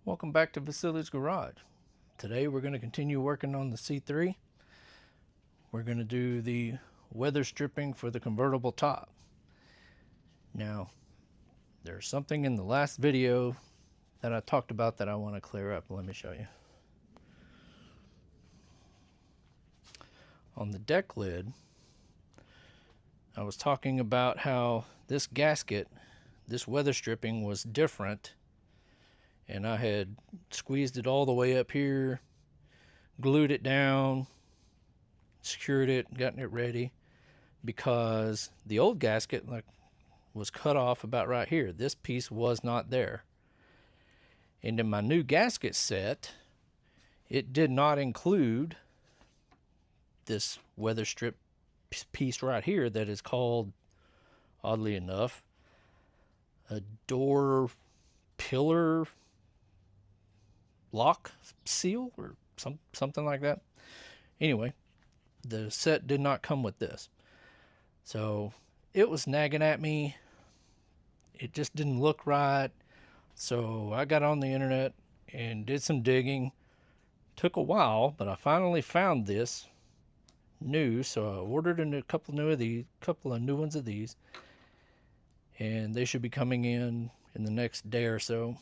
Welcome back to Vasily's Garage. Today we're going to continue working on the C3. We're going to do the weather stripping for the convertible top. Now, there's something in the last video that I talked about that I want to clear up. Let me show you. On the deck lid, I was talking about how this gasket, this weather stripping, was different. And I had squeezed it all the way up here, glued it down, secured it, gotten it ready, because the old gasket was cut off about right here. This piece was not there. And in my new gasket set, it did not include this weather strip piece right here that is called, oddly enough, a door pillar lock seal or something like that. Anyway, the set did not come with this, so it was nagging at me. It just didn't look right, so I got on the internet and did some digging. Took a while, but I finally found this new, so I ordered a couple of new ones of these, and they should be coming in the next day or so,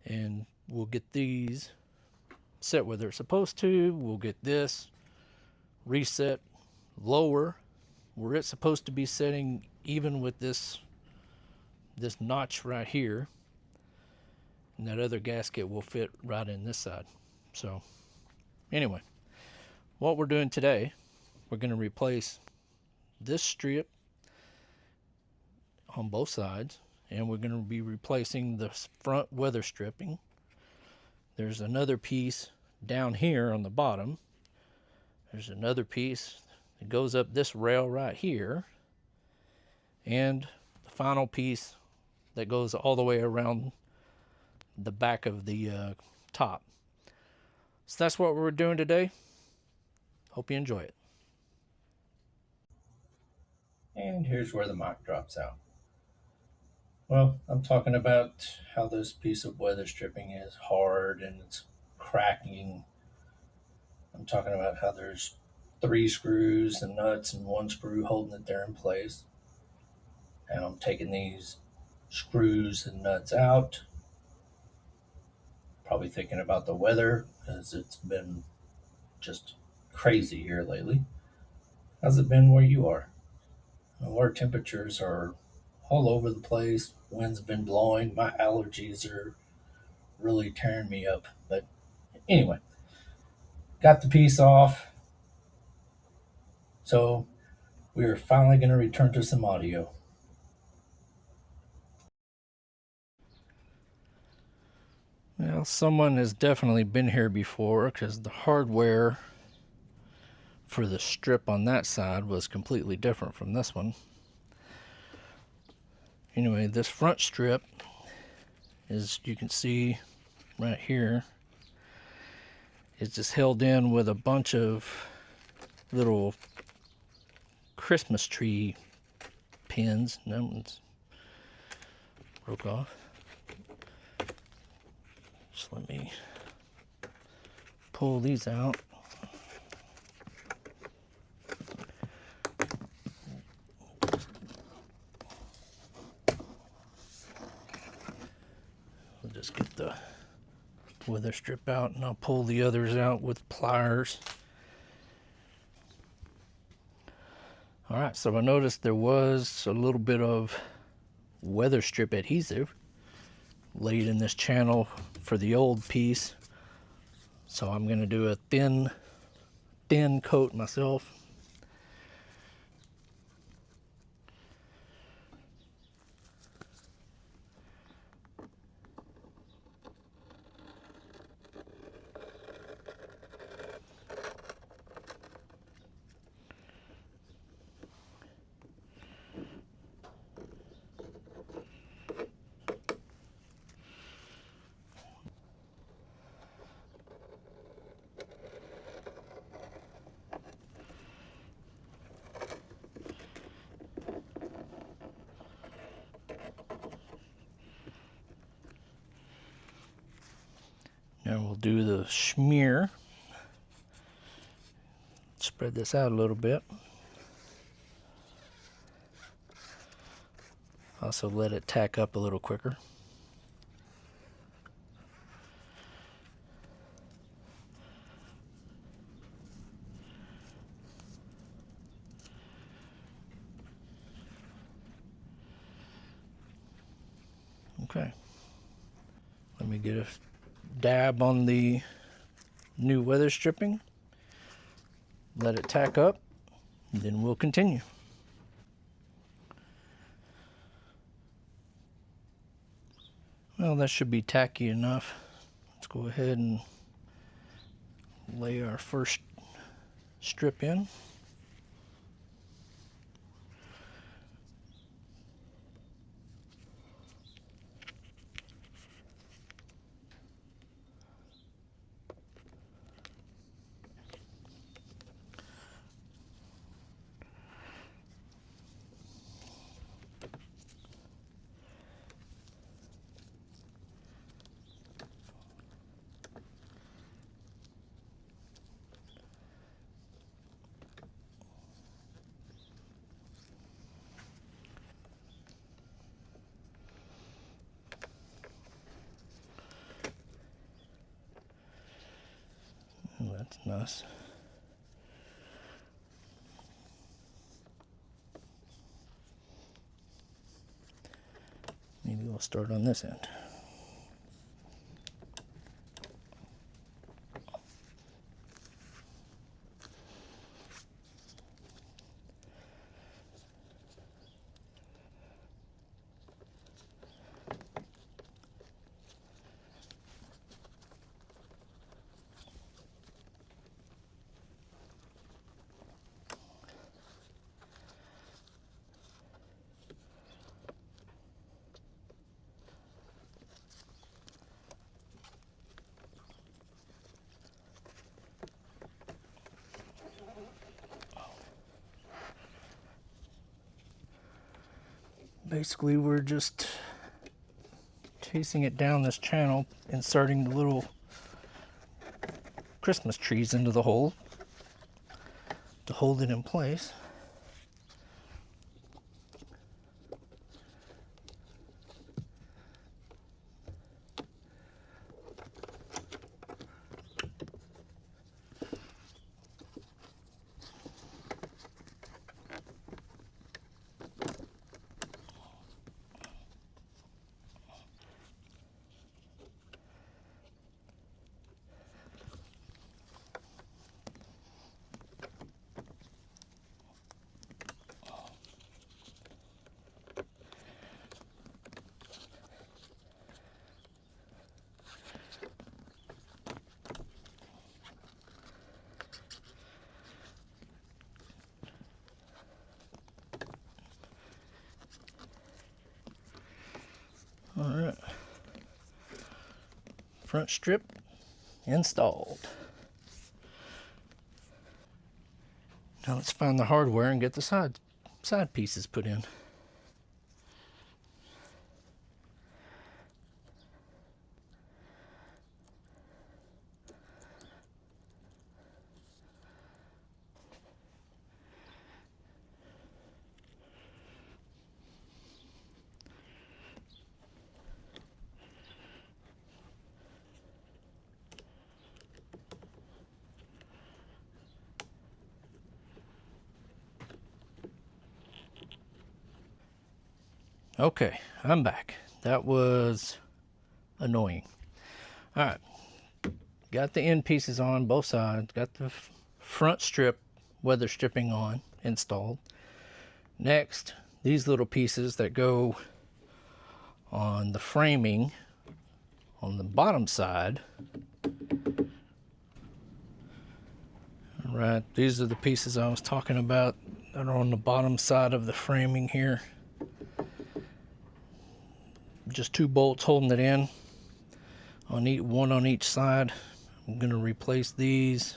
and we'll get these set where they're supposed to. We'll get this reset lower where it's supposed to be setting, even with this notch right here, and that other gasket will fit right in this side. So anyway, what we're doing today, we're going to replace this strip on both sides, and we're going to be replacing the front weather stripping. There's another piece down here on the bottom. There's another piece that goes up this rail right here, and the final piece that goes all the way around the back of the top. So that's what we're doing today. Hope you enjoy it. And here's where the mic drops out. Well, I'm talking about how this piece of weather stripping is hard and it's cracking. I'm talking about how there's 3 screws and nuts and 1 screw holding it there in place. And I'm taking these screws and nuts out. Probably thinking about the weather because it's been just crazy here lately. How's it been where you are? Our temperatures are all over the place. Wind's been blowing. My allergies are really tearing me up. But anyway, got the piece off. So we are finally going to return to some audio. Well, someone has definitely been here before, because the hardware for the strip on that side was completely different from this one. Anyway, this front strip, as you can see right here, is just held in with a bunch of little Christmas tree pins. That one's broke off. Just let me pull these out. We'll just get the weather strip out, and I'll pull the others out with pliers. All right, so I noticed there was a little bit of weather strip adhesive laid in this channel for the old piece, so I'm going to do a thin coat myself. Now we'll do the smear. Spread this out a little bit. Also let it tack up a little quicker. Okay. Let me get a dab on the new weather stripping. Let it tack up, and then we'll continue. Well, that should be tacky enough. Let's go ahead and lay our first strip in. Oh, that's nice. Maybe we'll start on this end. Basically, we're just chasing it down this channel, inserting the little Christmas trees into the hole to hold it in place. All right, front strip installed. Now let's find the hardware and get the side pieces put in. Okay, I'm back. That was annoying. All right, got the end pieces on both sides. Got the front strip, weather stripping on, installed. Next, these little pieces that go on the framing on the bottom side. All right, these are the pieces I was talking about that are on the bottom side of the framing here. Just 2 bolts holding it in, one on each side. I'm gonna replace these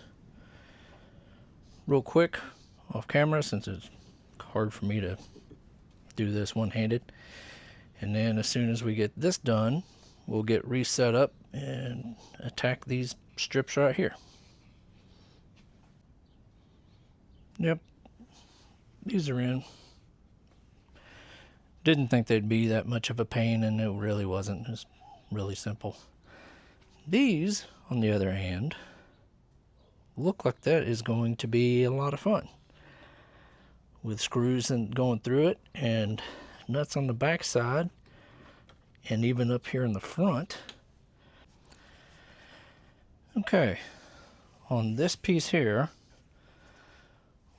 real quick off camera since it's hard for me to do this one-handed. And then as soon as we get this done, we'll get reset up and attack these strips right here. Yep, these are in. Didn't think they'd be that much of a pain, and it really wasn't. It was really simple. These, on the other hand, look like that is going to be a lot of fun, with screws and going through it and nuts on the back side and even up here in the front. Okay, on this piece here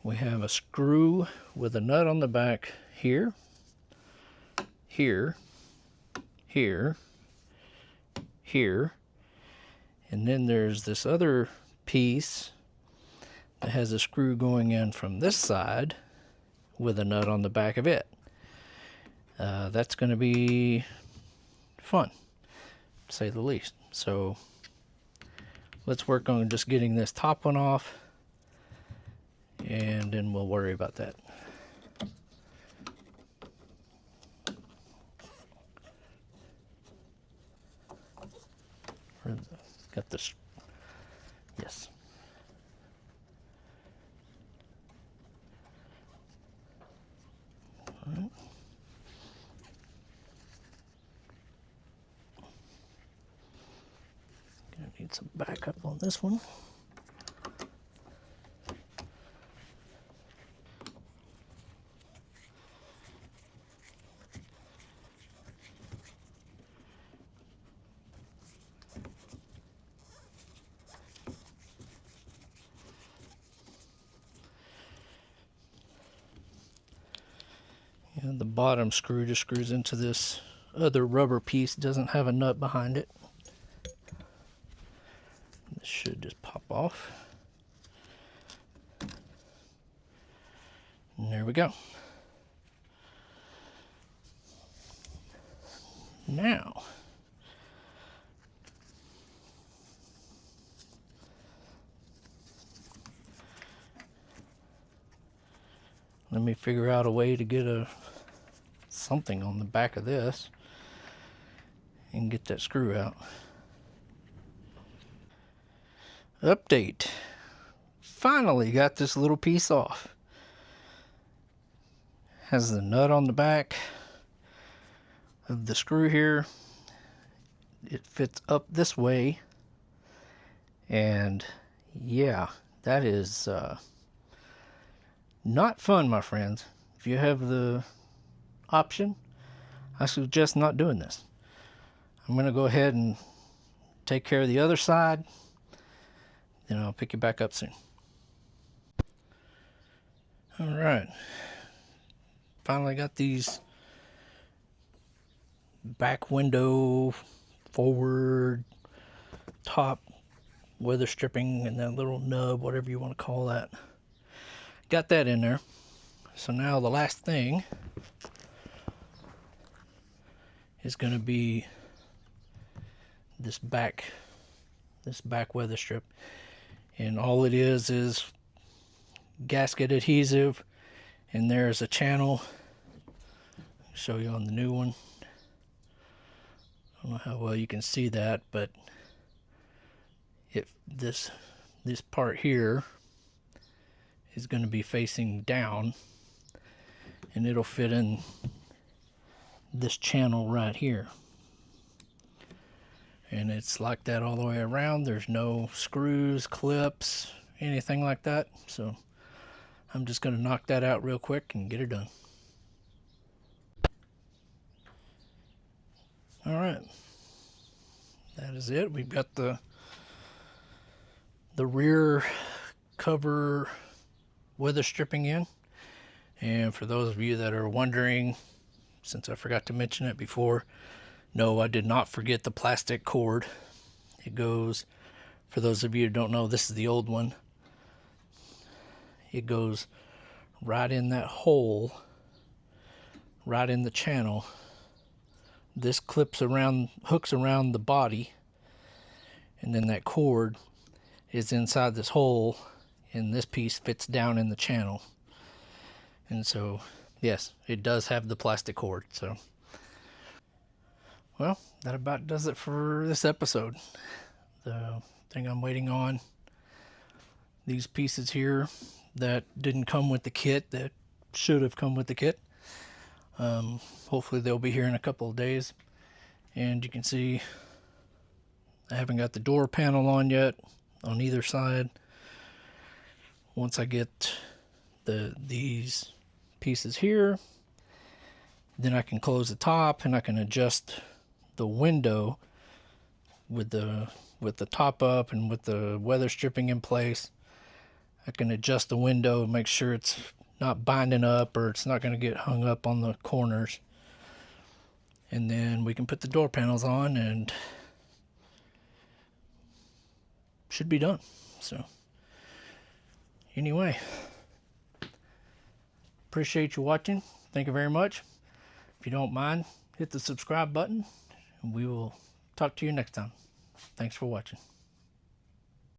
we have a screw with a nut on the back here, here, here, here, and then there's this other piece that has a screw going in from this side with a nut on the back of it. That's going to be fun, to say the least. So let's work on just getting this top one off, and then we'll worry about that. Got this. Yes. All right. Gonna need some backup on this one. And the bottom screw just screws into this other rubber piece. Doesn't have a nut behind it. This should just pop off. And there we go. Now, let me figure out a way to get something on the back of this and get that screw out. Update. Finally got this little piece off. Has the nut on the back of the screw here. It fits up this way, and yeah, that is not fun, my friends. If you have the option, I suggest not doing this. I'm going to go ahead and take care of the other side, then I'll pick you back up soon. All right, finally got these back window, forward, top weather stripping, and that little nub, whatever you want to call that. Got that in there. So now the last thing is going to be this back weather strip, and all it is gasket adhesive, and there's a channel. I'll show you on the new one. I don't know how well you can see that, but this part here is going to be facing down, and it'll fit in this channel right here. And it's like that all the way around. There's no screws, clips, anything like that. So I'm just going to knock that out real quick and get it done. All right, that is it. We've got the rear cover weather stripping in. And for those of you that are wondering, since I forgot to mention it before, no, I did not forget the plastic cord. It goes, for those of you who don't know, this is the old one. It goes right in that hole, right in the channel. This hooks around the body, and then that cord is inside this hole, and this piece fits down in the channel. And so, yes, it does have the plastic cord. So, well, that about does it for this episode. The thing I'm waiting on, these pieces here that didn't come with the kit, that should have come with the kit. Hopefully they'll be here in a couple of days. And you can see I haven't got the door panel on yet on either side. Once I get these pieces here, then I can close the top and I can adjust the window with the top up and with the weather stripping in place. I can adjust the window and make sure it's not binding up or it's not going to get hung up on the corners. And then we can put the door panels on and should be done. So anyway, appreciate you watching. Thank you very much. If you don't mind, hit the subscribe button and we will talk to you next time. Thanks for watching.